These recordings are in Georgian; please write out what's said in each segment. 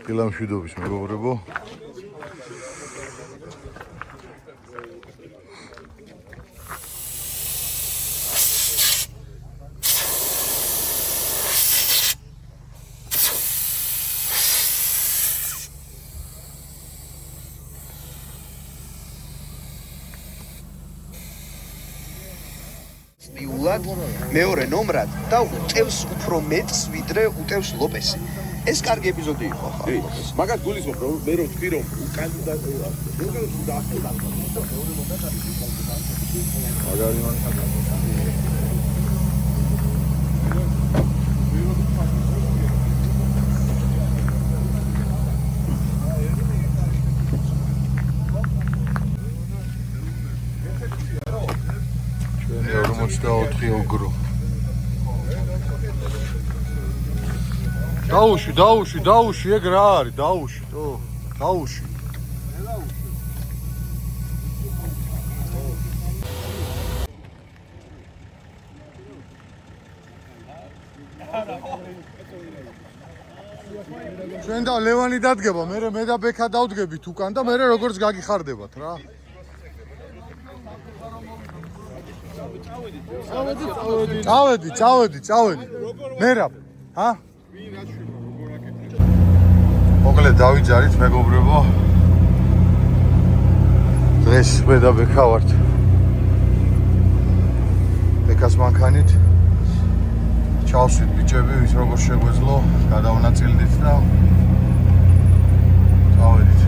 დილამშვიდობის მეგობრებო. მეორე ნომრად და უწევს უფრო მეტს ვიდრე უწევს ლოპესი. ეს კარგი ეპიზოდი იყო ხა. მაგას გულისხმობ რომ მე რო თქვი რომ კანდიდატი მაგარი მანქანა. ჩვენ 44 დაუში, ეგ რა არის? დაუში. ჩვენ და ლევანი დადგება, მე და ბექა დავდგებით უკან და მე როგორც გაგიხარდებათ რა. წავედი. მერაბ, ჰა? მოკლედ დავიჯარით მეგობრებო. დღეს მე და ბექა ვართ. ბექას მანქანით. ჩავსვით ბიჭები, ვის როგორ შეგვეძლო, გადავნაწილდით და წავედით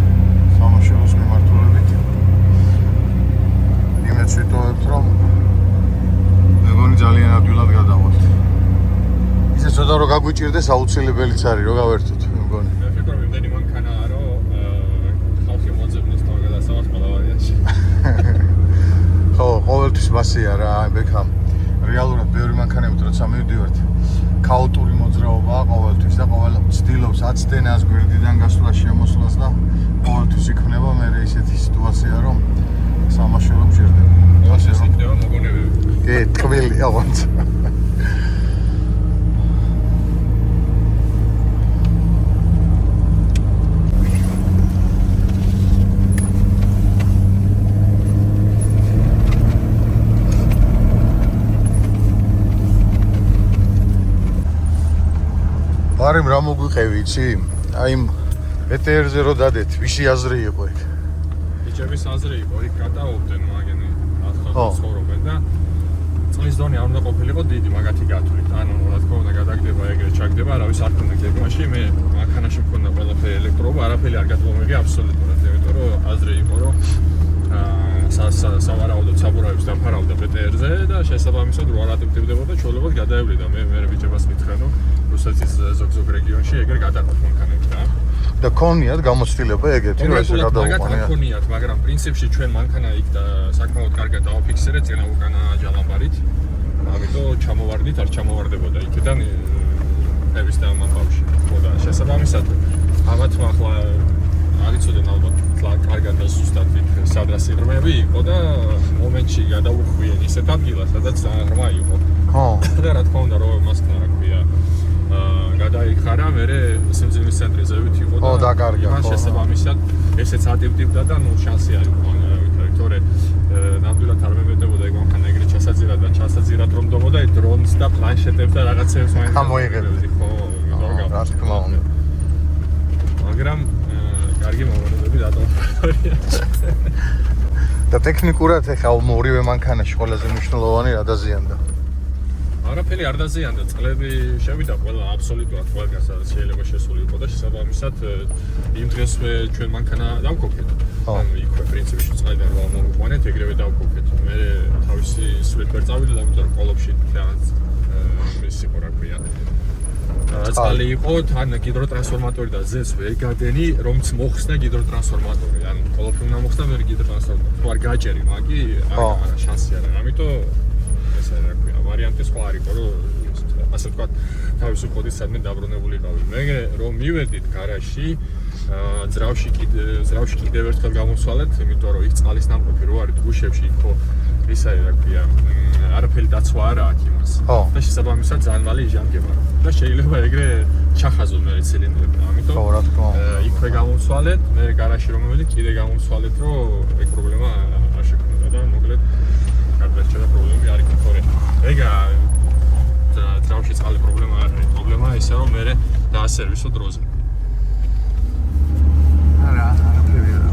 სამაშველოს მიმართულებით. იმედს ვიტოვებთ, რომ მეგონი ძალიან ადვილად გადავალთ. ისე ცოტა რომ გაგვიჭირდეს აუცილებელიც არის რომ გავერთოთ მეგონი. მე ვფიქრობ იმდენი მანქანაა რომ ხალხი მოძებნოს თავ გადასავარს ყველა ვარიანტში. ხო, ყოველთვის მასეა რა, ბექამ. რეალურად ბევრი მანქანებით როცა მივდივართ, ქაოტური მოძრაობაა ყოველთვის და ყოველ ცდილობს აცდენას გვერდიდან გასვლას შემოსვლას და ყოველთვის იქნება მე ისეთი სიტუაცია რომ სამაშველო მჭირდება. ასე იქნება მოგონებები. კი, თქმელი აღონც. არიმ რა მოგვიყევი, იცი? აი BTR-ზე რო დადეთ, ვისი აზრი იყო ეგ? ბიჭების აზრი იყო, იქ გადაობდნენ მაგენი ახალ ცხოვრობენ და წლის დონე არ უნდა ყოფილიყო დიდი, მაგათი გათვლით. ანუ რა თქმა უნდა გადაგდება ეგრე ჩაგდება, არავის არ ქონდა გეგმაში, მე მანქანაში მქონდა ყველაფერი ელექტროობა, არაფერი არ გადმომიღე აბსოლუტურად, იმიტომ რომ აზრი იყო, რომ სავარაუდოდ საბურავებს დაფარავდა BTR-ზე და შესაბამისად რო არ ატკბდებოდა, ჩვეულებრივ გადაევლიდა. მე ბიჭებას მითხრა, რომ რუსეთის ზოგ რეგიონში ეგრე გადაყოთ მანქანები რა. და ქონიათ გამოცდილება ეგეთი, რომ ესე გადაუყანია. მაგათ ქონიათ, მაგრამ პრინციპში ჩვენ მანქანა იქ და საკმაოდ კარგად დავაფიქსერეთ წინა უკანა ჯალამბარით. ამიტომ ჩამოვარდით, არ ჩამოვარდებოდა იქიდან ევის და ამბავში. ხო და შესაბამისად ამათ ახლა არიცოდენ ალბათ კარგად და ზუსტად იქ სადრა სიღრმეები იყო და მომენტში გადაუხვიენ ისეთ ადგილას, სადაც ღრმა იყო. ხო. და რა თქმა უნდა რომ მას რა ქვია გადაიხარა, მე სიმძიმის ცენტრი ზევით იყო და დაკარგა. იმან შესაბამისად ესეც ატივტივდა და ნუ შანსი არ იყო თორე ნამდვილად არ მემეტებოდა ეგ მანქანა ეგრე ჩასაძირად და ჩასაძირად რომ დომოდა დრონს და პლანშეტებს და რაღაცებს გამოიღებდი. ხო, რა თქმა უნდა. მაგრამ კარგი მომენტები დატოვებია. და ტექნიკურად ეხა ორივე მანქანაში ყველაზე მნიშვნელოვანი რა დაზიანდა? არაფერი არ დაზიანდა, წლები შევიდა ყველა აბსოლუტურად ყველგან სადაც შეიძლება შესული იყო და შესაბამისად იმ დღესვე ჩვენ მანქანა დავკოკეთ. ანუ იქვე პრინციპში წაიდან რა მოვიყვანეთ, ეგრევე დავკოკეთ. მე თავისი სულით ვერ წავიდა და ამიტომ ყოლობში თავს ის იყო რა ქვია. წყალი იყო, თან გიდროტრანსფორმატორი და ზეს ვეგადენი, რომც მოხსნა გიდროტრანსფორმატორი. ანუ ყოლობში უნდა მოხსნა მე გიდროტრანსფორმატორი. თუ არ გაჭერი, მაგი არა შანსი არა. ამიტომ ესე რა ქვია, ვარიანტი სხვა არ იყო, რომ ასე ვთქვათ, თავისუფლად სადმე დაბრუნებულიყავი. მე რომ მივედით გარაჟში, ძრავში კიდევ ერთხელ გამოსვალეთ, იმიტომ რომ იქ წყალის ნამყოფი რო არის გუშებში, იქ ისა რა ქვია, არაფერი დაცვა არა აქ იმას. და შესაბამისად ძალიან მალე იჟანგება. და შეიძლება ეგრე ჩახაზო მე ცილინდრები. ამიტომ უკვე გამოვცვალეთ, მე გარაჟში რომ მივედი, კიდე გამოვცვალეთ, რომ ეგ პრობლემა არ შექმნოდა და მოკლედ გარდაჭერა პრობლემები არ იქნება, თორე ეგა ძრავში წყალი პრობლემა არ არის. პრობლემაა ისე, რომ მე დაასერვისო დროზე. არაფერი არა.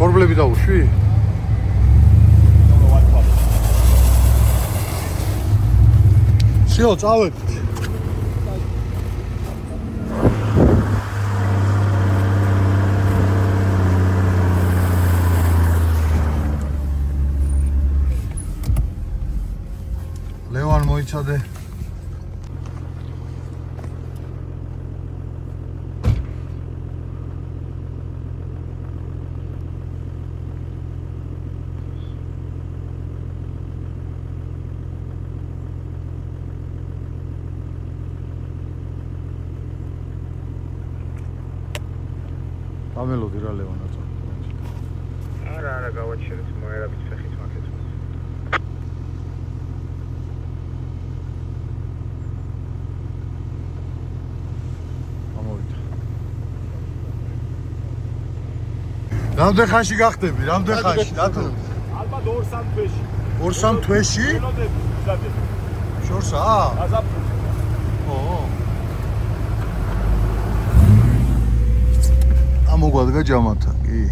ბორბლები დაუშვი? всё, წავედით. ლევან მოიცადე. ამელოდი რა ლევანაძე. არა, გავაჩერეთ მოერაბით ფეხით მაგეთმოს. ამოვიდა. რამდენ ხანში გახდები? რამდენ ხანში? დათო? ალბათ 2-3 თვეში. 2-3 თვეში? ველოდები, მზადები. შორსა? გაზაფხულზე. მოგვადგა ჯამათა, კი.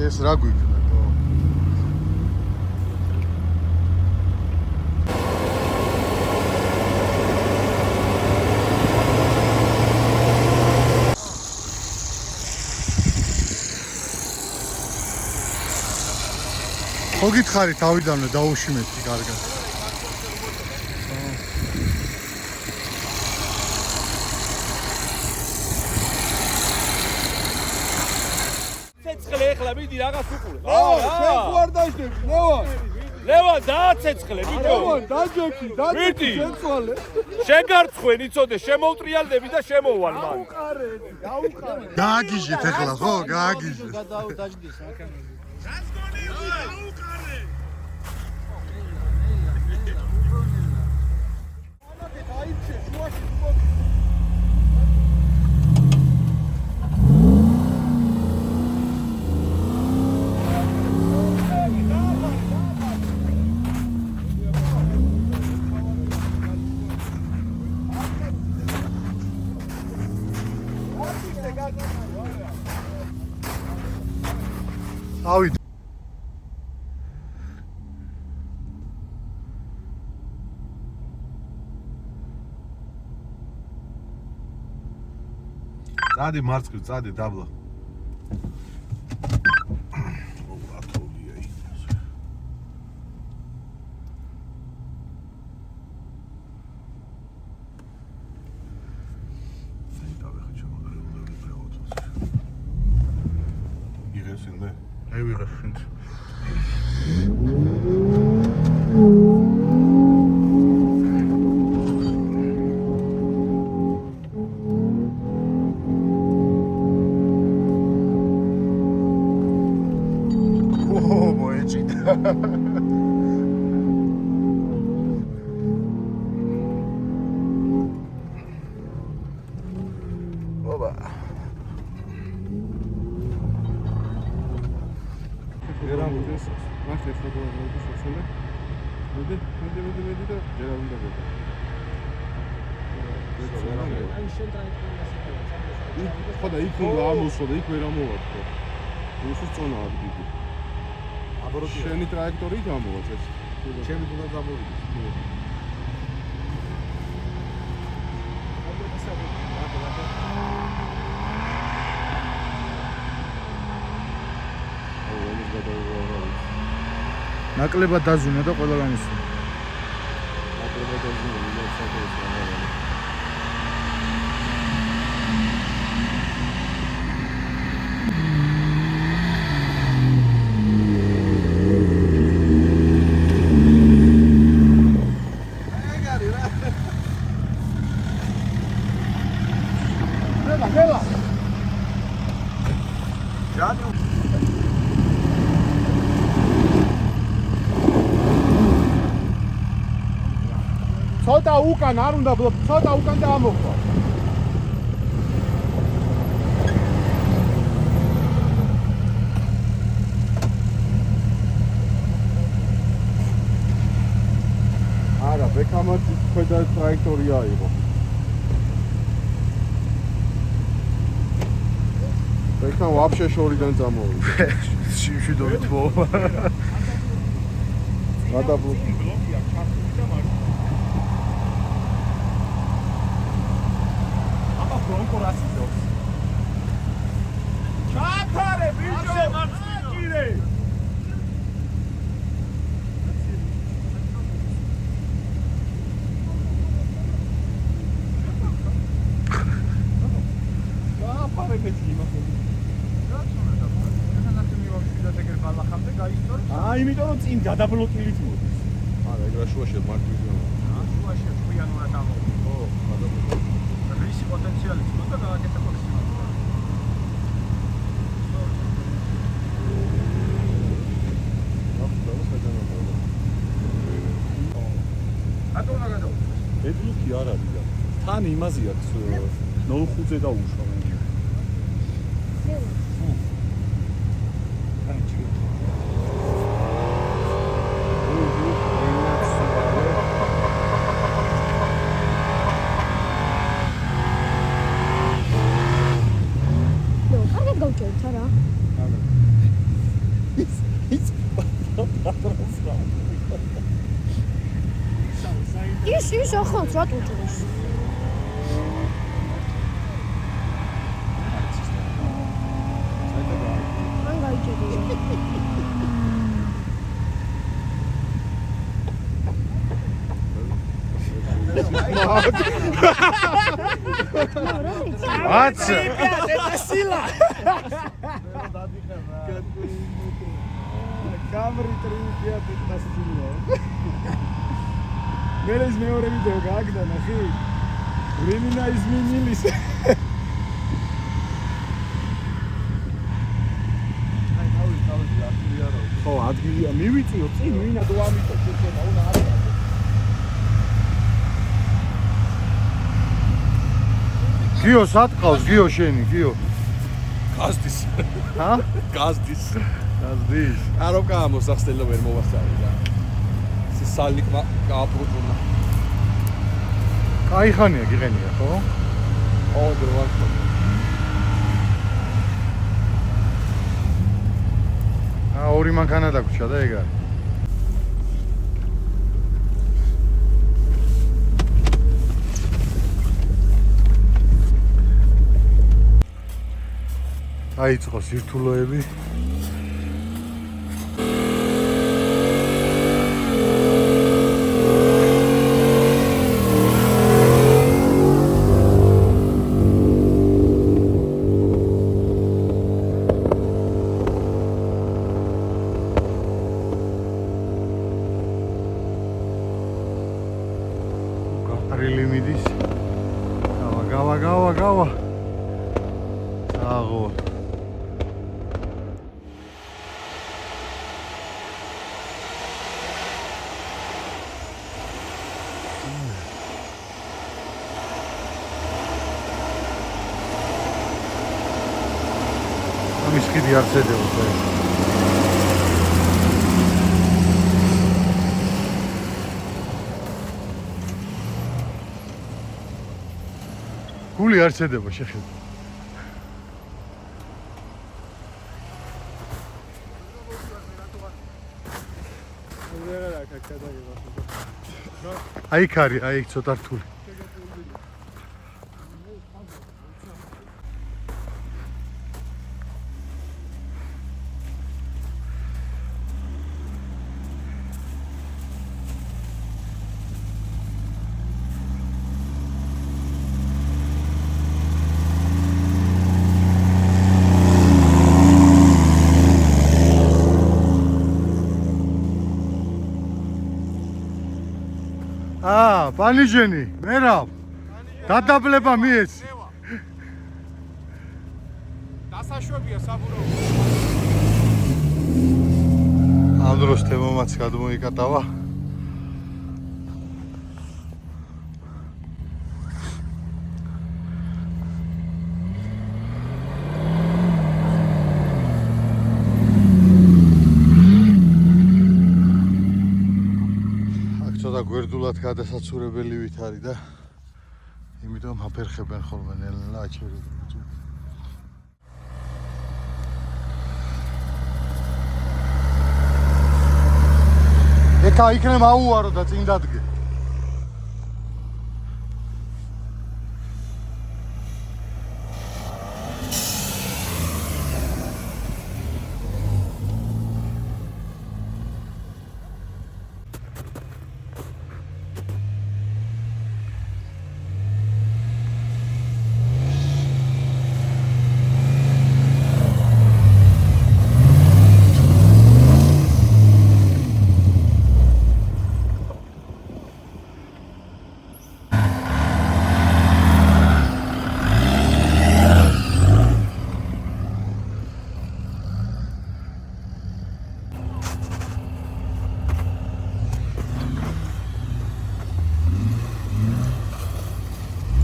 ეს რა გვიქნა თო? ხო გითხარი თავიდანვე დაუშიმეთ კარგად. ცეცხლე ეხლა მიდი რაღაც უყურე. შენ ხო არ დაჟდები, ლევან დააცეცხლე, ბიჭო. დაჯექი, მიდი. შეცვალე. შენ გარცხვენ იცოდე, შემოვტრიალდები და შემოვალ მან. დაუყარე. გააგიჟეთ ეხლა ხო? გააგიჟეთ. დაჯდის აქამდე. ავით. წადი მარცხნივ, წადი დაბლა. ხოდა იქ უნდა ამოსვლა და იქ ვერ ამოვაწყო. ისე წონაა დიდი. აბოროტი. შენი ტრაექტორი გამოვაც ეს. ჩემი უნდა გამოვიდეს. ნაკლებად დაზუნა და ყველა გამოსულა. ნაკლებად დაზუნა, მიმოცხადებს რა. ცოტა უკან არ უნდა ცოტა უკან და ამოხვა. არა, ბექამაც ქვედა ტრაექტორი აიღო. ბექამ ვაფშე შორიდან წამოვიდა. შიმშიდობით მო. გადაბლოკი. ჩაფარე ბიჭო მარტინე ჩაფარე მეცი მაგები აა იმიტომ რომ წინ გადაბლოკილით მოდის არა ეგ რა შუაში მარტინე შუაში ხვიანურად ამოვიდა ხო გადაბლოკი რისი პოტენციალი ცოტა გააკეთა მაქსიმალურად ედლიკი არ არის და თან იმაზე აქვს 0.5-ზე დაუშვა მე. კარგად გავჭერთ არა? ის ახალს რა ტუჭრის? მან გაიჭერია. აცა კამრი ტრიფია პიტასტილა. მერე ის მეორე ვიდეო გააგდა ნახი. რიმინა izminilis. აი თავი ადგილი არა. ხო, ადგილია. მივიწიო წინ ვინა თუ ამიტო შექედა უნდა არის. გიო სატყავს, გიო შენი, გიო. გაზდის. ჰა? გაზდის. გაზდის. არო გამოსახსნელო ვერ მოვასწარი რა. სალიკმა გააპრუჭუნა. კაი ხანია გიყენია, ხო? აუ დროა. ორი მანქანა დაგვრჩა და ეგ არის. აიწყო სირთულოები. გაფრილი მიდის. გავა. აღო. ამის ხიდი არ ცედება. გული არ ცედება შეხედე. აი ქარი, აი ცოტა რთული. პანიჟენი, მერაბ. დადაბლება მიეცი. დასაშვებია საბურავი. ამ დროს თემომაც გადმოიკატავა. ცოტა გვერდულად გადასაცურებელი ვით არის და იმიტომ აფერხებენ ხოლმე ნელ-ნელა აჩერებენ. ეკა იქნებ აუარო და წინ დადგე.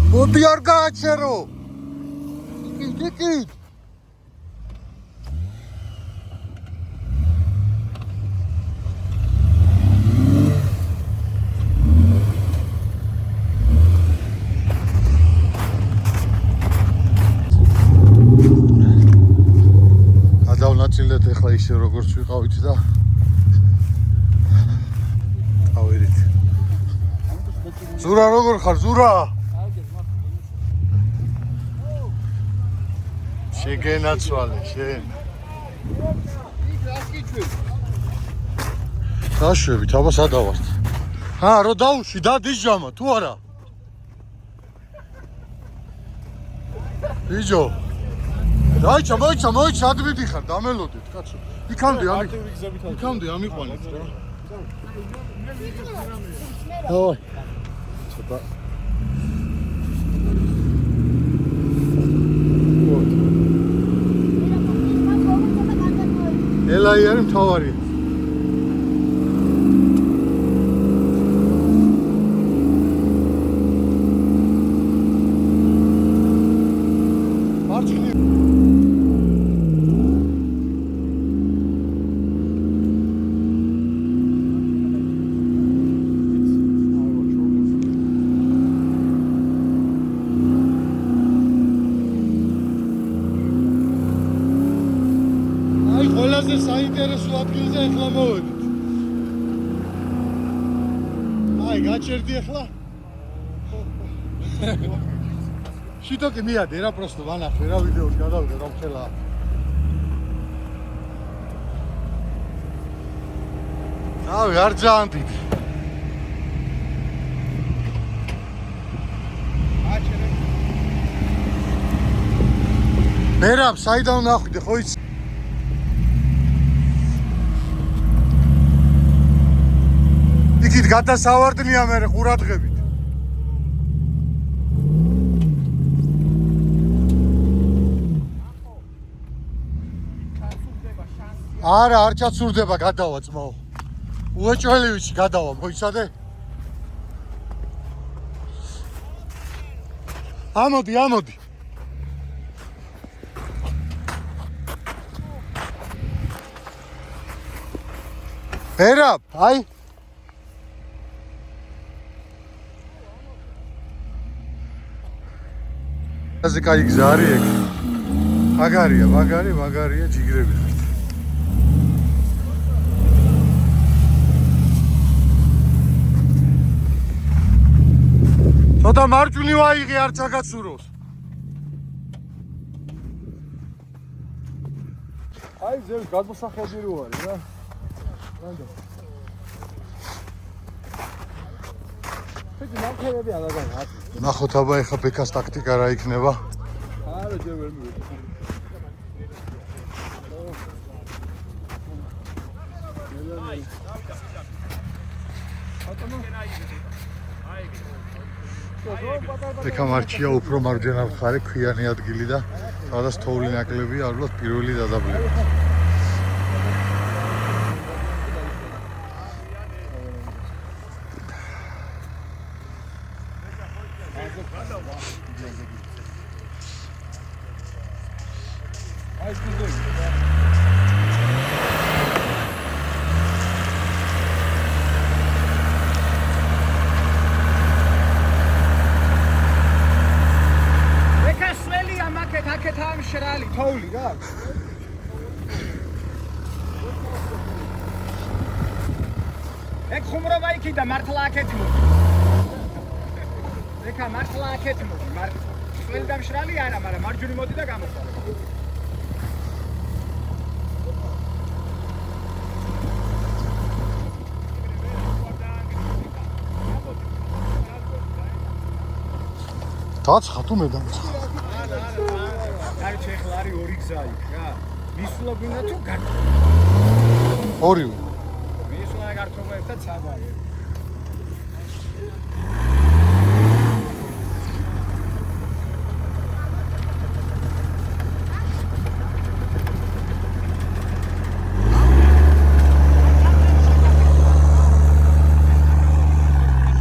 მოდი არ გააჩერო. იქით. გადავნაწილეთ ახლა ისე როგორც ვიყავით და ავერით. ზურა როგორ ხარ ზურა? შეგენაცვალე შენ. დაშვებით, აბა სადავართ. რო დაუში დადის ჟამა თუ არა? ბიჭო. მოიცა, სად მიდიხარ? დამელოდეთ, კაცო. იქამდე ამიყვანეთ რა. დავაი. ცოტა ელაი არის მთავარი. მარცხნივ ყველაზე საინტერესო ჭერდი ახლა? შიტოკი მიადე რა პროსტო ვანახე რა ვიდეოს გადავიდე რომ ხელა. ავი არ ძალიან დიდი. მერაბ საიდან ნახვიდე ხო იცი? იქით გადასავარდნია მე ყურადღებით. არა, არ ჩაცურდება გადავა ძმაო. უეჭველივიჩი გადავა, მოიცადე? ამოდი, ამოდი. მერაბ, აი ასე კაი გზა არის ეგ. მაგარია ჯიგრები ხართ. ცოტა მარჯვნივ აიღე არ ჩაგაცუროს. აი ზევი გადმოსახედი რო არის რა. რანდა. ფიქრი ნახევები აღაგან. ნახოთ აბა ეხა ბექას ტაქტიკა რა იქნება. არა ჯერ ვერ მივედი. ბექა მარჩია უფრო მარჯვენა მხარე ქვიანი ადგილი და სადაც თოვლი ნაკლებია, ალბათ პირველი დადაბლება. შრალი თოვლი რა. ეგ ხუმრობა იქიდა მართლა აქეთ მოდი. ეხა მართლა აქეთ მოდი. სველი და მშრალი არა, მაგრამ მარჯვნივ მოდი და გამოხვალ. დაცხა თუ მე დამცხა. არჩე ახლა არის ორი გზა იქ რა. მისვლა გვინდა თუ გარტო. ორივე. მისვლა გარტობა ერთად საბარი.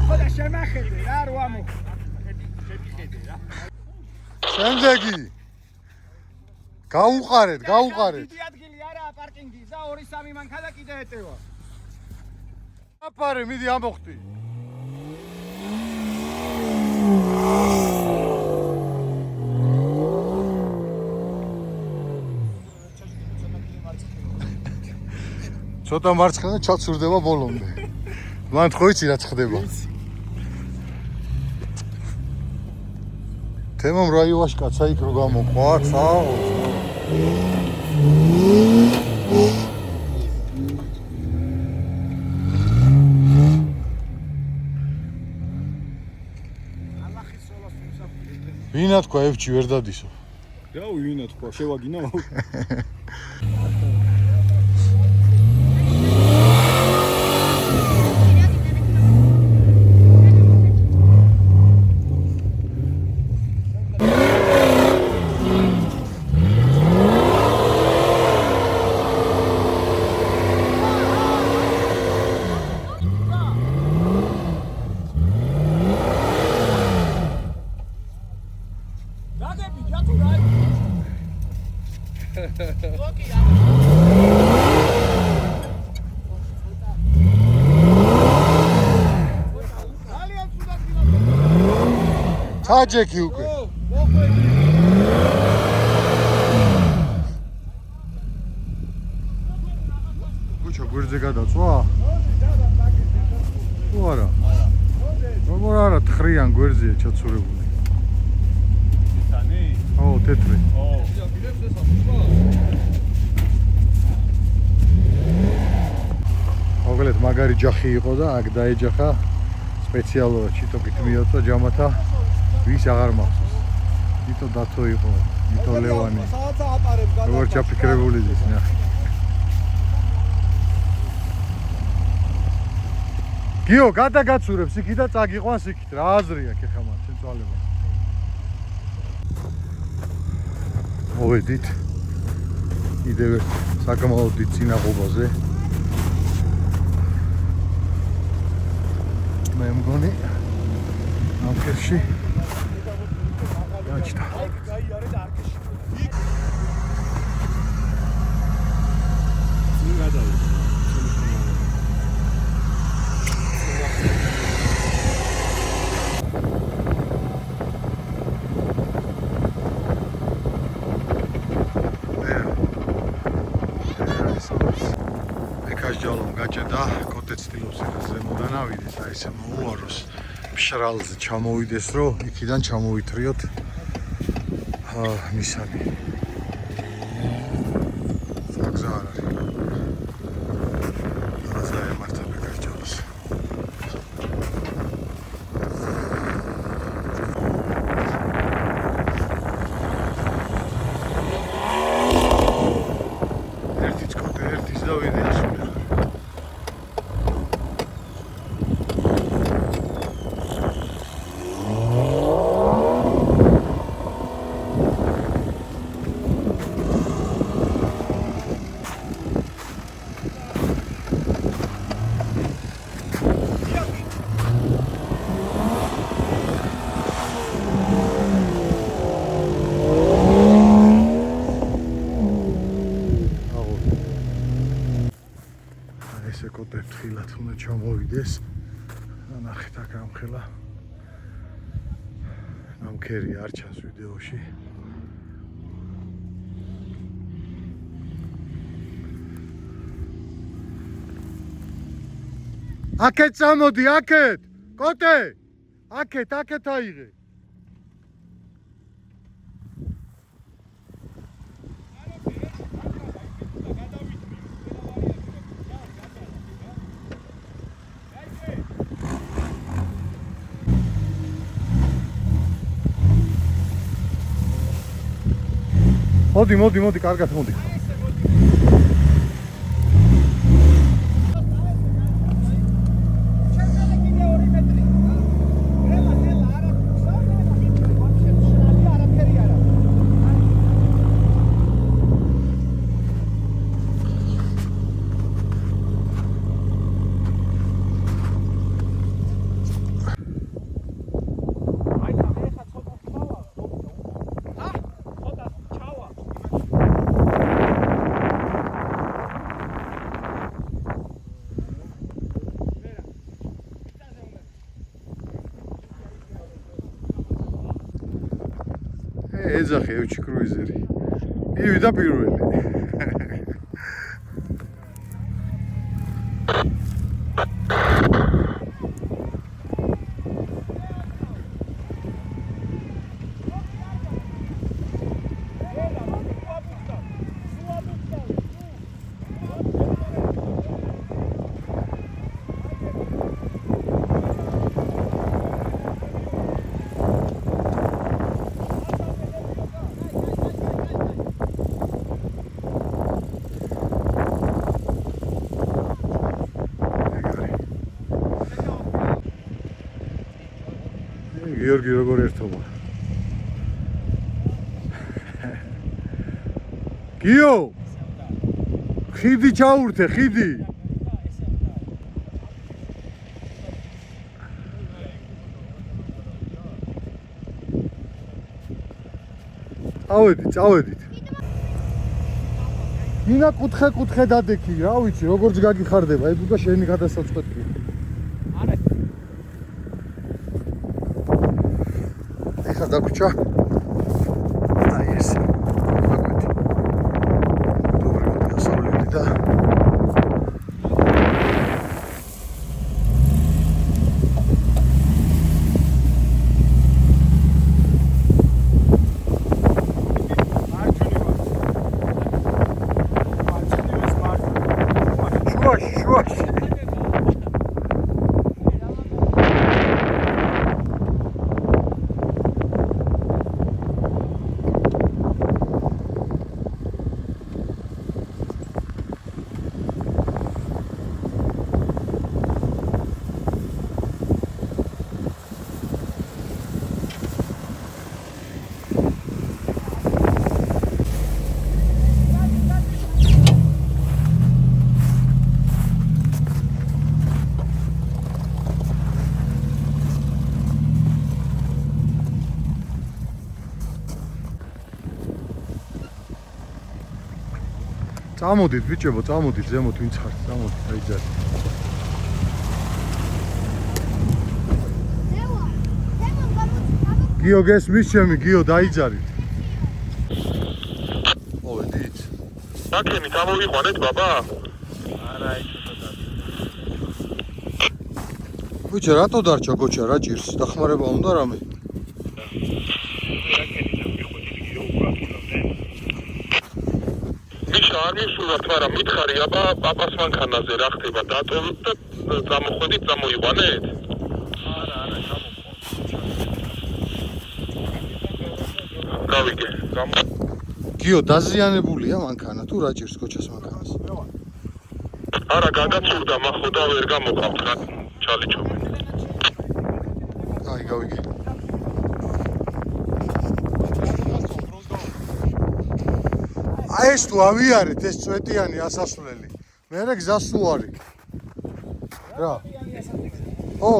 ხოდა შემახედე რა რო ამო. შემიხედე რა. შემდეგი გაუყარეთ. დიდი ადგილი არაა პარკინგი, და 2-3 მანქანა და კიდე ეტევა. აფარე, მიდი ამოხტი. ცოტა მარცხენა ჩაცურდება ბოლომდე. მან ხო იცი რაც ხდება? თემამ რაიოვაში კაცა იქ რო გამოყვა, ცაო. ვინა თქვა ევჩი ვერ დადისო. რა ვინა თქვა შევაგინა. ჩაჯექი უკვე. გუჩა გვერდზე გადაწვა? თუ არა? არა, თხრიან გვერდზეა ჩაცურებული. ტიტანი? ო, თეთრი. ო. მოგლეთ მაგარი ჯახი იყო და აქ დაეჯახა სპეციალურად ჩიტოკით მიოცვა ჯამათა ვის აღარ მახსოვს. თითო დათო იყო, თითო ლევანი. როგორ ჩაფიქრებული ის ნახე. გიო, გადაგაცურებს იქით და წაგიყვანს იქით. რა აზრი აქვს ეხლა მან შენ წვალებას. მოვედით. კიდევ ერთ საკმაოდ დიდ წინაღობაზე. მე მგონი ამ ფერში გაჩნდა. კაშჯალომ გაჭედა, კოტე ცდილობს ეხლა ზემოდან ავიდეს, აი ესე მოუაროს მშრალზე ჩამოვიდეს, რომ იქიდან ჩამოვითრიოთ მისანი. გზა არ არის. зараз დაემართება კაშჯალოს. ერთიც კოტე, ერთიც დავიდე ისე. ესე კოტე ფრთხილად უნდა ჩამოვიდეს. ნახეთ აქ ამხელა. ნამქერი არ ჩანს ვიდეოში. აქეთ წამოდი, აქეთ! კოტე! აქეთ აიღე. მოდი, კარგად მოდი. ეძახი ევჩი კრუიზერი. მივიდა პირველი. გიორგი როგორ ერთობა. გიო! ხიდი ჩაურთე, ხიდი. წავედით. მინა კუთხე დადექი, რა ვიცი, როგორც გაგიხარდება, ეგ უკვე შენი გადასაწყვეტია. დაგვრჩა. აი ეს. მაგოთი. добрый დასავლეთი და წამოდით ბიჭებო, წამოდით ზემოთ ვინც ხართ, წამოდით დაიძარით. გიო გესმის ჩემი, გიო დაიძარით. მოვედით. აქემი გამოვიყვანეთ ბაბა? ბიჭო, რატო დარჩა გოჩა, რა ჭირს? დახმარება უნდა რამე? მიშა არ მისულობთ, მაგრამ მითხარი აბა პაპას მანქანაზე რა ხდება, დატოვეთ და წამოხვედით, წამოიყვანეთ? არა, გავიგე. გიო, დაზიანებულია მანქანა, თუ რა ჭირს გოჩას მანქანას? არა, გადაცურდა, მახო და ვერ გამოყავთ რა ჩალიჩობი. აი, გავიგე. აი ეს თუ ავიარეთ, ეს წვეტიანი ასასვლელი. მერე გზა სულ არის. რა? ო.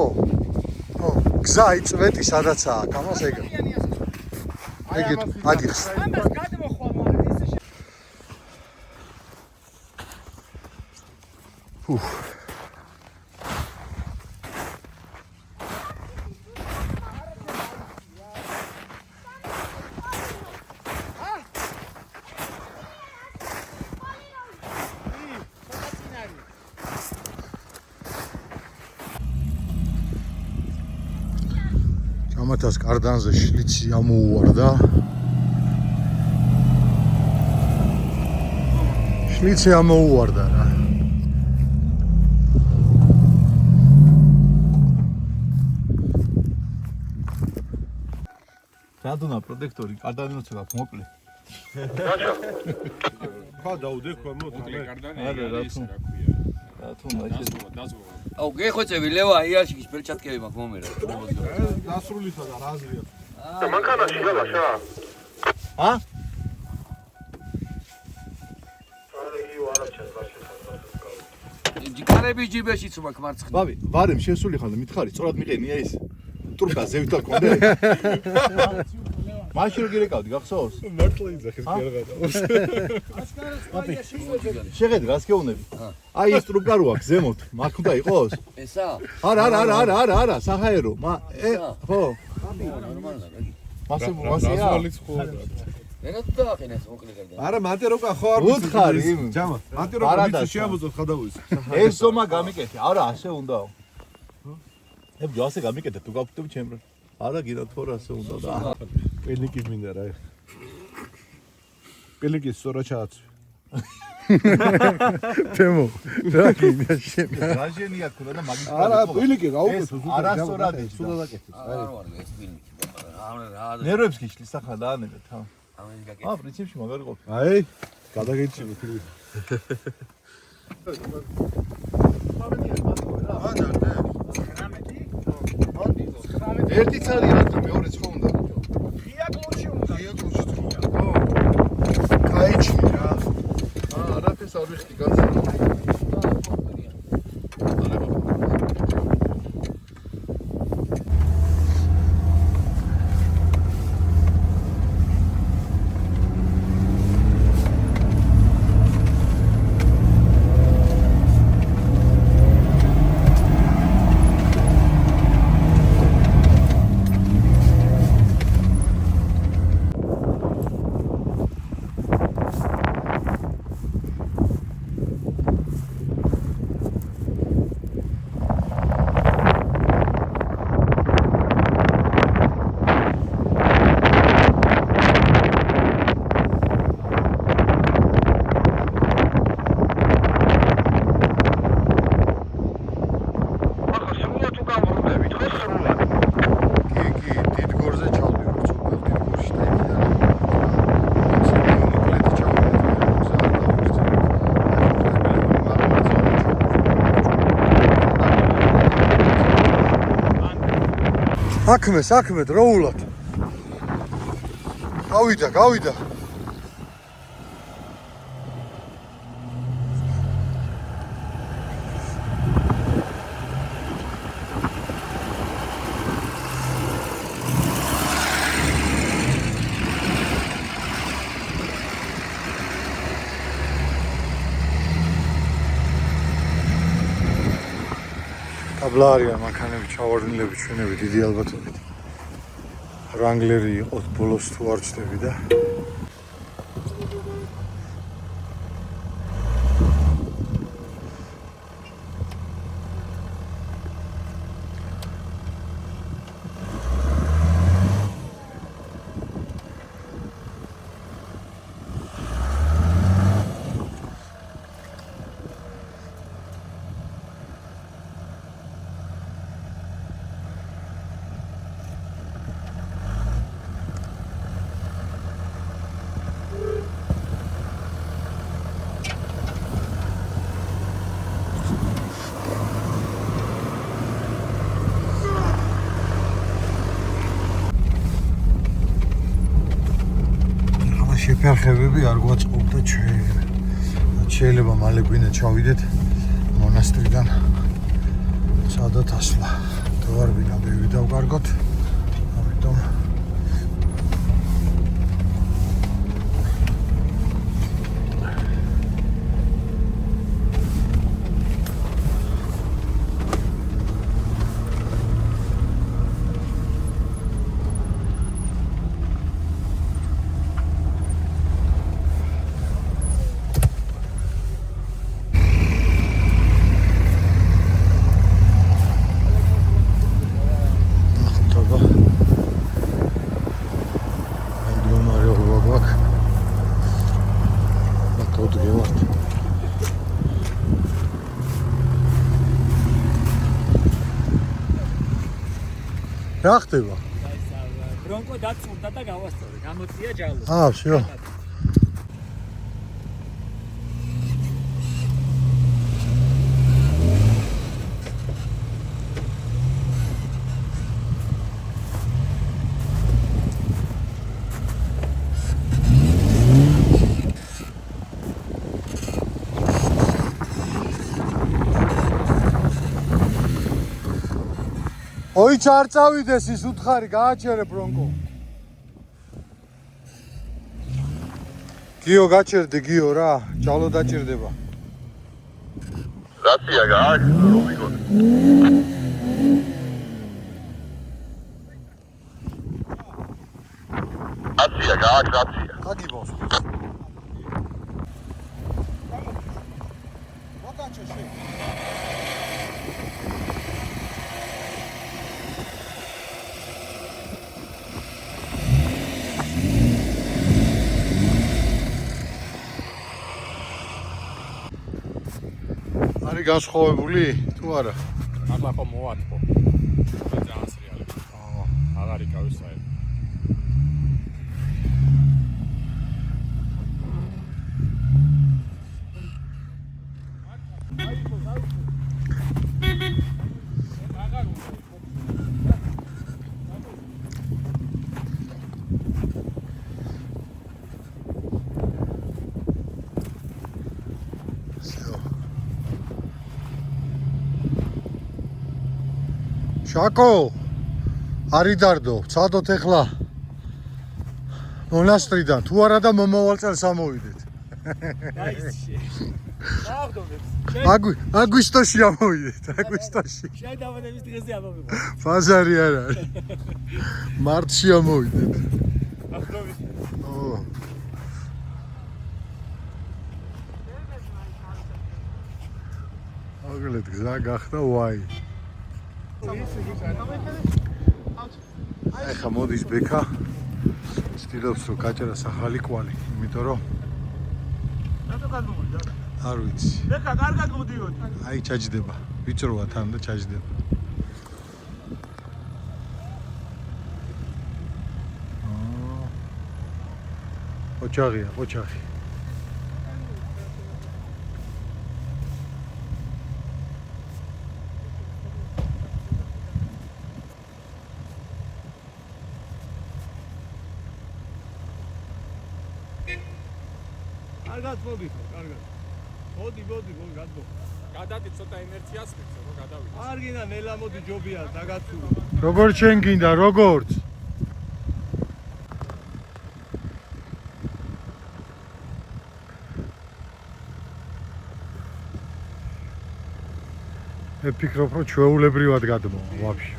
გზა აი წვეტი სადაცაა, გამას ეგ. ეგეთ ადგილს. ჭამათას კარდანზე შლიცი ამოუვარდა. შლიცი ამოუვარდა რა. რადუნა პროტექტორი კარდანინოც აქვს მოკლე. ხა დაუდე ქვემო კარდანი არა, რა ის თქმა. რა ქვია. რა თქმა უნდა, დაზოვა. აუ გეხოცები ლევა იაშიკის პერჩატკები მაქვს მომერა. დასრულისა და რაზია. და მანქანაში გაბაშა? ჰა? ჯიკარები ჯიბეშიც მაქვს მარცხნივ. ბაბი, ვარემ შესული ხარ და მითხარი, სწორად მიყენია ის. ტურკა ზევით არ კონდე. მაშინ რო გირეკავდი, გახსოვს? მართლა იძახის გერღატავს. შეხედი, რას გეუბნები? აი ეს ტრუკა რო აქვს ზემოთ, მაგ უნდა იყოს? ესა? არა, საჰაერო. ხო. ნორმალია. მასია. ენა თუ დაახინეს მოკლე კარდანი. არა, მანტე როკა ხო არ უთხარი იმ. ჯამა. მანტე როკა ვიცი შეამოწოთ ხადავის. ეს ზომა გამიკეთე. არა, ასე უნდაო. ებჯო ასე გამიკეთე, თუ გავფუტები ჩემ რა. არა, გირა თორ ასე უნდა და. პელიკი მინდა რა. პელიკი სწორად ჩააცვი. თემო, რა გინდა შენ? რაჟენია ქონდა და მაგის არა, პილიკი გაუკეთო, არა სწორად სულა დაკეთე. არა ეს ფილმი. რა ნერვებს გიშლის ახლა დაანებეთ, ხა. ამის გაკეთე. პრინციპში მაგარი ყოფილი. აი, გადაგეჩინე ფილმი. ერთი ცალი რა თქმა მეორე ხო უნდა. ღია კლუჩი უნდა. ღია კლუჩი უნდა. ხო. კაიჩი რა. არაფერს არ ვიხდი განსა. საქმე დროულად. გავიდა. აბლა არიან მანქანები ჩავარდნილები ჩვენები დიდი ალბათობით. რანგლერი იყოთ ბოლოს თუ არ ვწდები და შეფერხებები არ გვაწყობდა შეიძლება მალე გვინდა ჩავიდეთ მონასტრიდან სადაც ასვლა თუ არ ვინა ბევრი დავკარგოთ ამიტომ რა ხდება? ბრონკო დაწურდა და გავასწორე. გამოწია ჯალო. всё. ოიც არ წავიდეს ის უთხარი გააჩერე ბრონკო. გიო გაჩერდი გიო რა, ჯალო დაჭირდება. რაცია გააქვს რომ ვიგოთ. რაცია გააქვს რაცია. აგიბოს. არის განსხვავებული თუ არა? აბა ხო მოატყო. ძალიან სრიალი. აღარ იკავის საერთოდ. შაკო არიდარდო წადოთ ეხლა მონასტრიდან თუ არა და მომავალ წელს ამოვიდეთ აგვისტოში ამოვიდეთ აგვისტოში შედავანების დღეზე ამოვიღო ბაზარი არ არის მარტში ამოვიდეთ აგლეთ გზა გახდა ვაი ეხა მოდის ბექა ცდილობს რომ გაჭერას ახალი კვალი იმიტომ რომ რატო გადმოვიდა არ ვიცი ბექა კარგად მოდიოდი აი ჩაჯდება ვიწროა თან და ჩაჯდება ოჩაღია ოჩაღი კარგად მოდიხო, კარგად. მოდი, გადმო. გადადი ცოტა ინერციას მიწე, რომ გადავიდე. არ გინდა ნელა მოდი ჯობია დაგაცურო. როგორ შენ გინდა, როგორც? მე ფიქრობ, რომ ჩვეულებრივად გადმო, ვაფშე.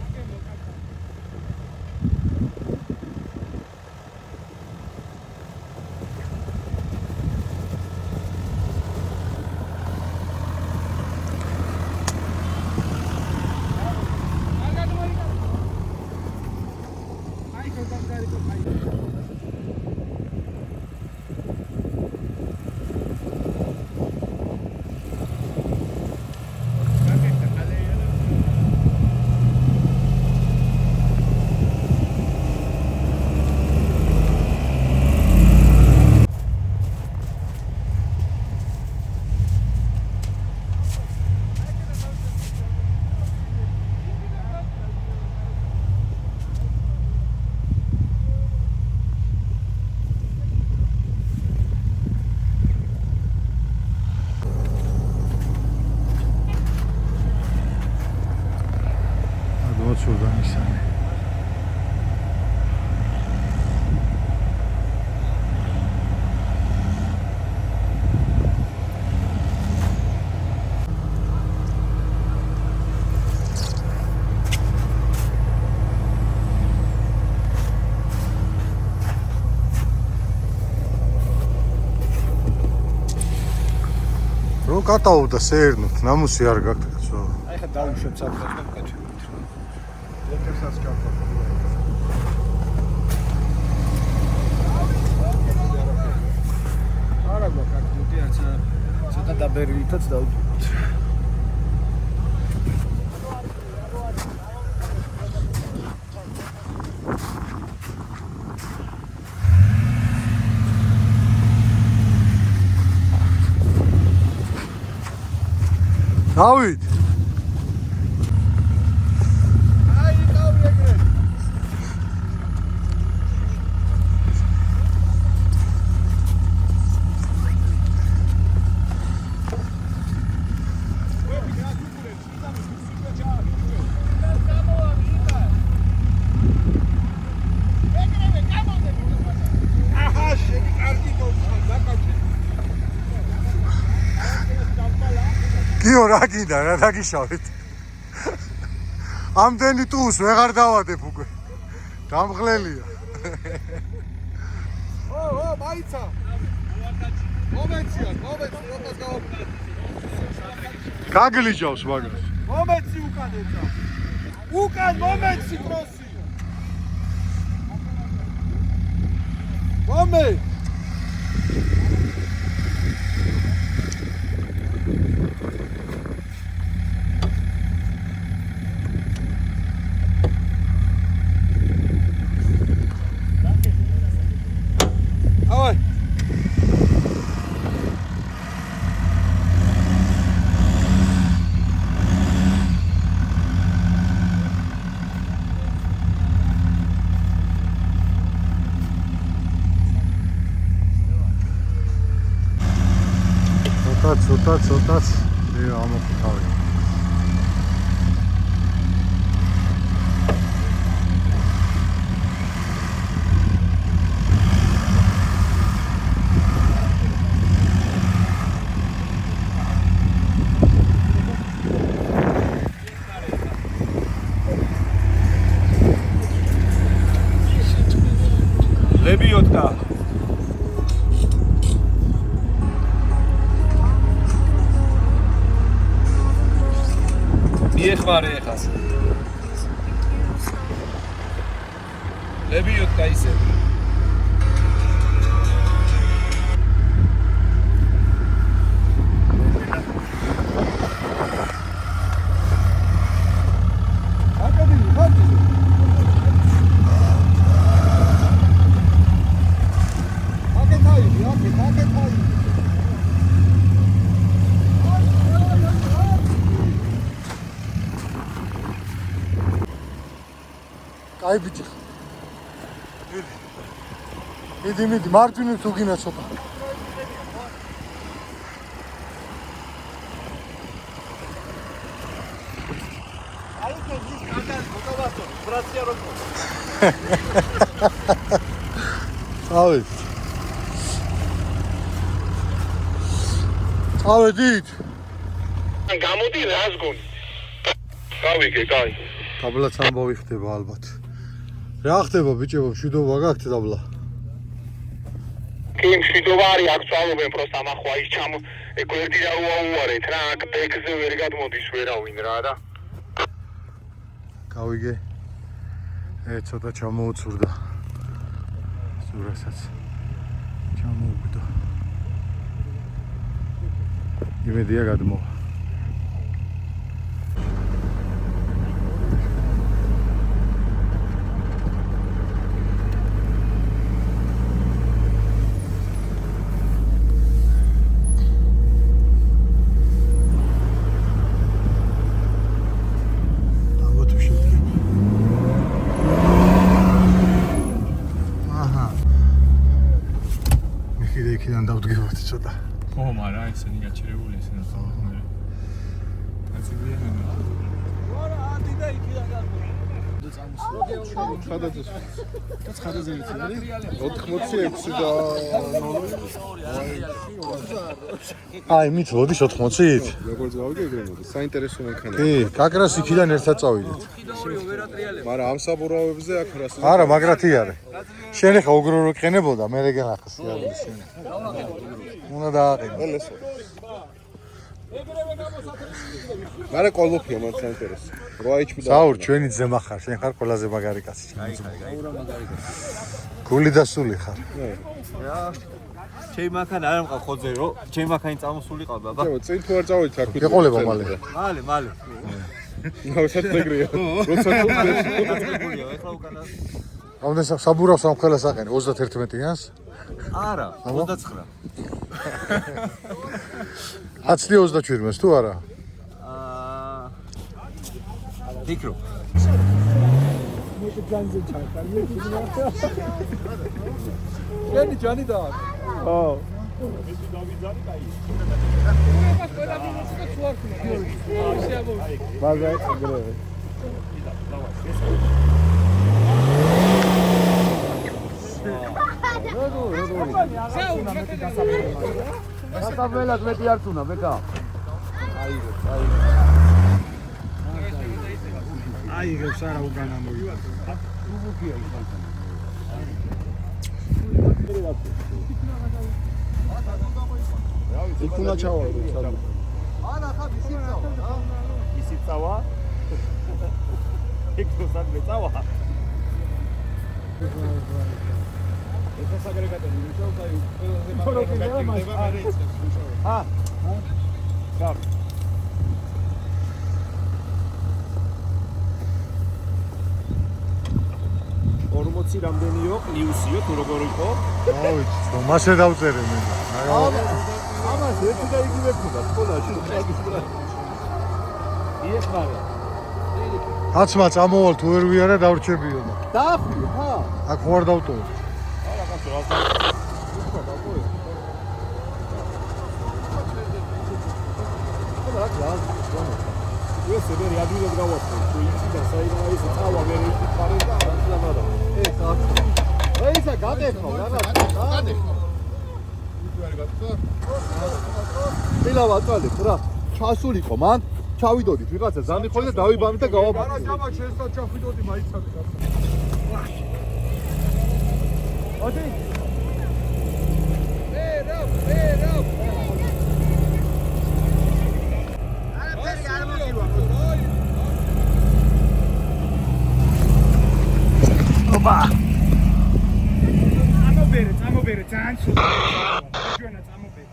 მოცულდა მისანი. რო კატაობდა სერნოთ, ნამუსი არ გაქვს. აი ხა დაუშვებ საფრთხეს და ვკეთებ. ლოქერსაც ჩავხვალ. არა გვაქვს მოდიაცა ცოტა დაბერილითაც დავუჭიროთ. დავით გიო რა გინდა რა დაგიშავეთ ამდენი ტუს ვეღარ დავადებ უკვე დამღლელია ო მაიცა მომეცია როდას გავაკეთე გაგლიჯავს მაგას მომეცი უკან ეცა უკან მომეცი კროსი მომე ცოტაც ამოხთავი ლებიოტკა მიეხმარე ეხას ლებიოტკა ისე აი ბიჭი მიდი მარტვინით უგინა ცოტა წავედით გამოდი რას გონი გავიგე, კაი. დაბლაც ამბავი ხდება ალბათ. რა ხდება ბიჭებო, მშვიდობა გაქვთ დაბლა? კი, მშვიდობა არის, აქ წავობენ პროსტა ახლა ის გვერდი რა უარეთ რა, აქ ბექზე ვერ გადმოდის ვერავინ რა და. გავიგე. ცოტა ჩამოუცურდა. სურასაც ჩამოუგდო. იმედია გადმოვა. იქიდან დავდგებოდი ცოტა. ხო, მაგრამ ისინი გაჩერებული ისინი ხოლმე. აცივიანები. ვარა, ადი და იქიდან გადმოდი. ხადაზე იცი არის 86 და 0. აი, მით მოდის 80-ით? როგორც გავიგე ეგრემოდი, საინტერესო მანქანა. კი, კაკრას იქიდან ერთად წავიდეთ. მაგრამ ამ საბურავებზე აქ რას არა, მაგრათი არის. შენ ხა უგრურო ყენებოდა, მე რეგენ ახასი არის შენ. უნდა დააყენო. მაგრამ ყოლოფია მან საინტერესო. 8HP და საურ, ჩვენი ძმა ხარ, შენ ხარ ყველაზე მაგარი კაცი. გული დასული ხარ. ჩემი მანქანა არ მყავს ხოძე რო, ჩემი მანქანი წამოსულიყავ ბაბა. წინ თუ არ წავით აქ. ეყოლება მალე. მალე. ნაუსაც ეგრეა. როცა თუ გულია, ეხლა უკანა. რამდენ საბურავს ამ ხელას აყენი 31-იანს? არა, 29. 10-27-ს თუ არა? ფიქრო. ჯანი და. ხო. მაგა ეგრევე. გასაბელად მეტი არ თუნა ბეკა. აიღებს არა უკან ამოვიდა. იქუნა ჩავარდო ცალ. ანა ხა ისიცავა. ისიცავა? ეკოსად მეწავა. ეს აგრეგატები მუშაობს აი ყველაზე მაგარი. აა. ჩავ. 40 რამდენიო ნიუსიო თუ როგორ იყო? ავიცი, მასე დავწერე მე. ამას ერთი და იგივე ხდება სკოლაში წაგისვრა. იეხმარა. კაცმა წამოვალ თუ ვერ ვიარა დავრჩებიო და. დაახიო, ხა? აქ ხوار დავტოვე. არა, კაცო, რა უკვა დავტოვე. ეს მე ადვილად გავასწრე, თუ იქიდან საიდან ის წავა მე ის ფარე და ამბადა. ეს ახლა. ესა გადეხო, რაღაც გადეხო. მილავა წალე, რა. ჩასულიყო მან, ჩავიდოდით ვიღაცა ზანი ხოლმე და დავიბამით და გავაბამით. არა, ჯამა შეესა ჩავიდოდი მაიცადე კაცო. ოდი. ვერა. ოპა. წამობერე, ძალიან სულ. აჯვენა წამობერე.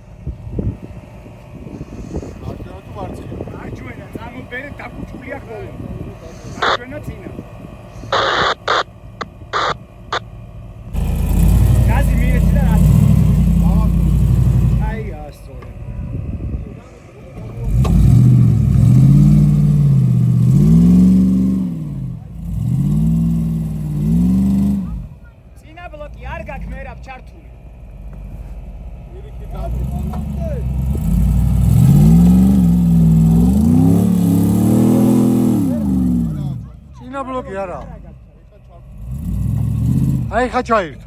აჯვენა თუ მარცხი? აჯვენა წამობერე დაკუჭულია ხოლმე. აჯვენა წინა. გაზი მიეცი და რა? აი ასწორე. წინა ბლოკი არ გაქვს მე რა ჩართული. წინა ბლოკი არა. აი ხა ჩაირთო.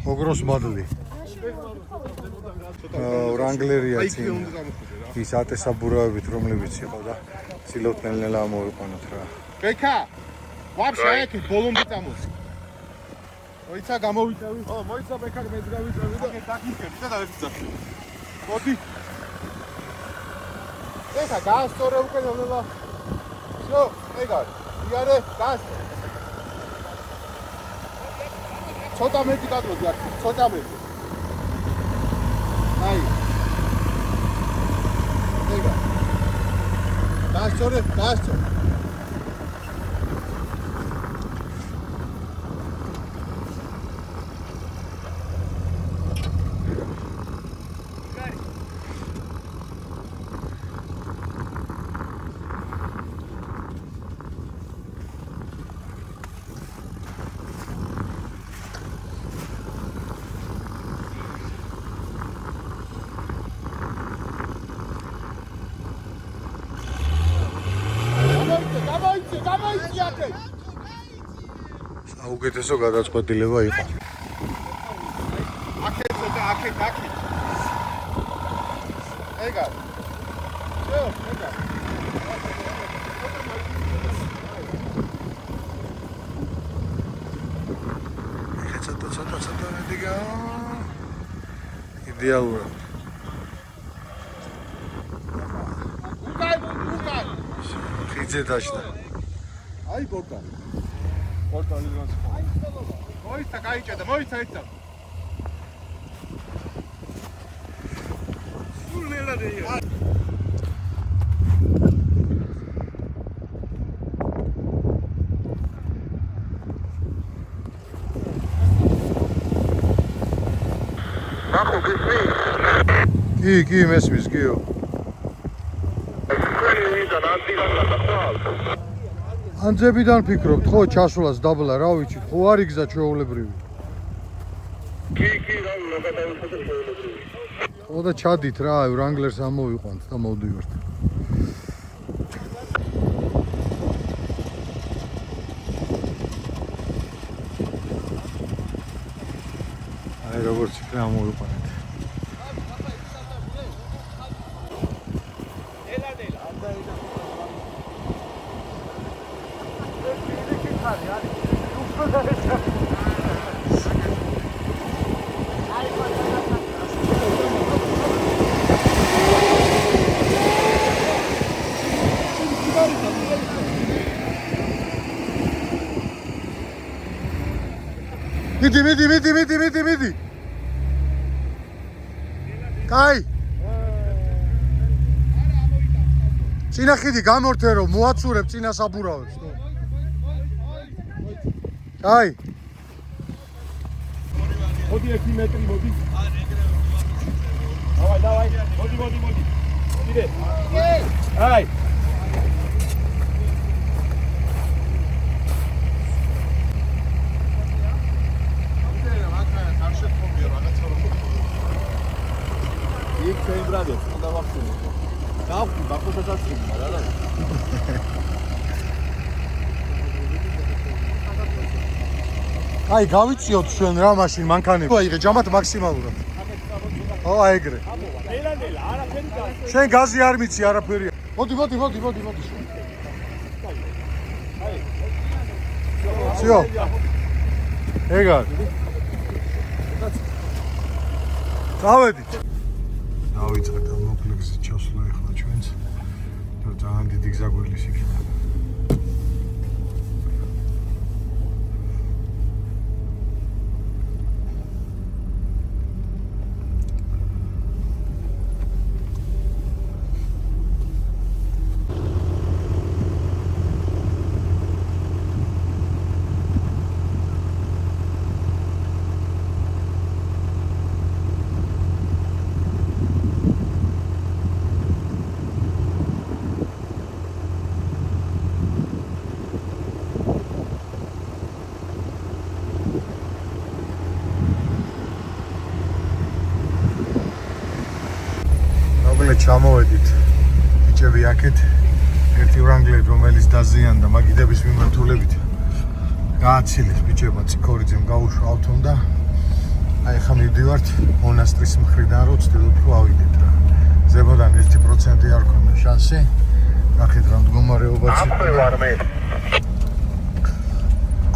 ოქროს მადლი. ვრანგლერია წინ. ის ატესაბურავებით რომლებიც იყო და ცილობდნენ ნელა მოვიყვანოთ რა. ბექა ვაფშე აიქ ბოლომდე წამოს მოიცა გამოვიწევი მოიცა ბექა მეც გავიწევი და დაგიქები და დავიწახი მოდი ბექა გაასწორე უკვე ნელა всё ეგარ იარე გასწორე ცოტა მეტი გადმოდი აქ ცოტა მეტი აი ეგარ გაასწორე საუკეთესო გადაწყვეტილება იყო. აქეთ ეგარ всё ეგარ ცოტა მეტიგა იდეალურად უკაი ხიძე დაშდა აი პორტალი განსხვავდა მოიცა გაიჭედა მოიცა ეცა სულელადეა კი მესმის გიო ანძებიდან ფიქრობთ ხო ჩასვლას დაბლა რა ვიცი ხო არ იგზა ჩვეულებრივი კი რა გადავიხადე ჩვეულებრივი ხო და ჩადით რა ვრანგლერს ამოვიყვანთ და მოვდივართ აი როგორც იქნა ამოვიყვანეთ მიდი კაი წინა ხიდი გამორთე რომ მოაცურებ წინა საბურავებს კაი მოდი 1 მეტრი მოდი დავაი მოდი მიდე აი იქ ჩვენ ბრადებს უნდა ვახსენო. გავხდი ბაქოსაც რა რა. აი გავიწიოთ ჩვენ რა მაშინ მანქანები. აიღე ჯამათ მაქსიმალურად. ო აი ეგრე. ნელა არაფერი გასწორე. შენ გაზი არ მიცი არაფერია. მოდი. აი. всё. ეგარ. დავედით. დავიწყეთ ამ მოკლე გზით ჩასვლა ახლა ჩვენც და ძალიან დიდი გზა გვერდის იქნება. ჩამოვედით ბიჭები აქეთ ერთი ვრანგლერი რომელიც დაზიანდა მაგიდების მიმართულებით გააცილეს ბიჭებმა ციქორიძემ გაუშვა ავტომ და აი ხა მივდივართ მონასტრის მხრიდან, რომ ვცდილობ რომ ავიდეთ რა. ზემოდან 1% არ ქონდა შანსი. ნახეთ რა მდგომარეობაც.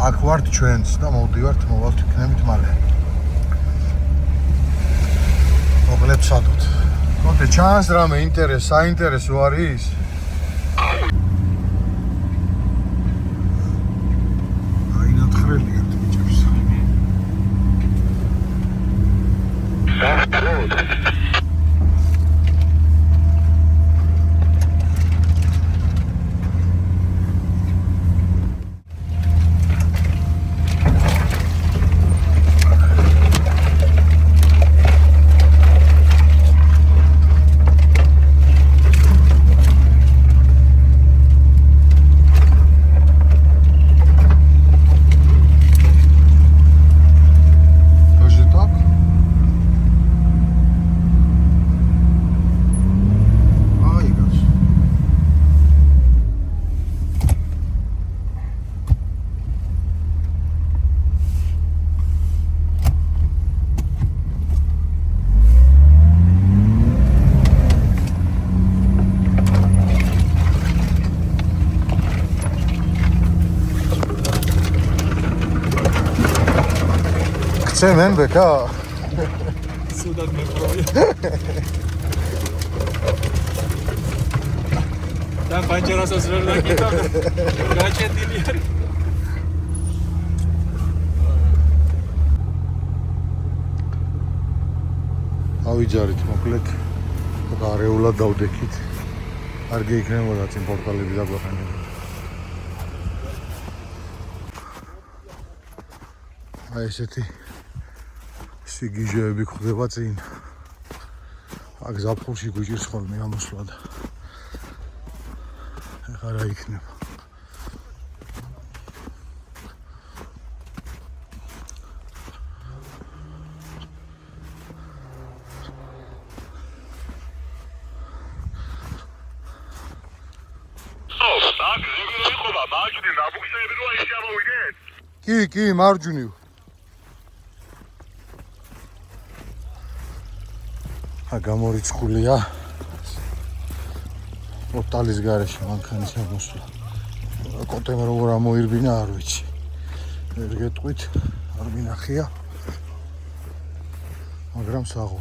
აქ ვართ ჩვენც და მოვდივართ მოვალთ იქნებით მალე. მოკლედ ვსადოთ. მოდი ჩანს რამე საინტერესო არის? აი ნათხრელიათ ბიჭებს. Sen beka. Sudat meprovi. Dan pancarasas verdan kitab. Gaçetili yer. ავიჯარით მოკლედ გარეულად დავდექით. არ გეიქნებოდა წინ პორტალები დაგვაყენებოდა. აი ესეთი სიგიჟეები გვხდება წინ. აქ ზაფხულში გვიჭირს ხოლმე ამოსვლა და ეხლა რა იქნება. კი, მარჯვნივ. გამორიცხულია პორტალის გარეშე მანქანის აღმოსვლა. კოტემ როგორ ამოირბინა არ ვიცი. ვერ გეტყვით, არ მინახია. მაგრამ საღო.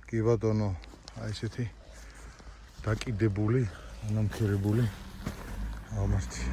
კი ბატონო, აი ესეთი დაკიდებული, ანამქერებული აღმართი.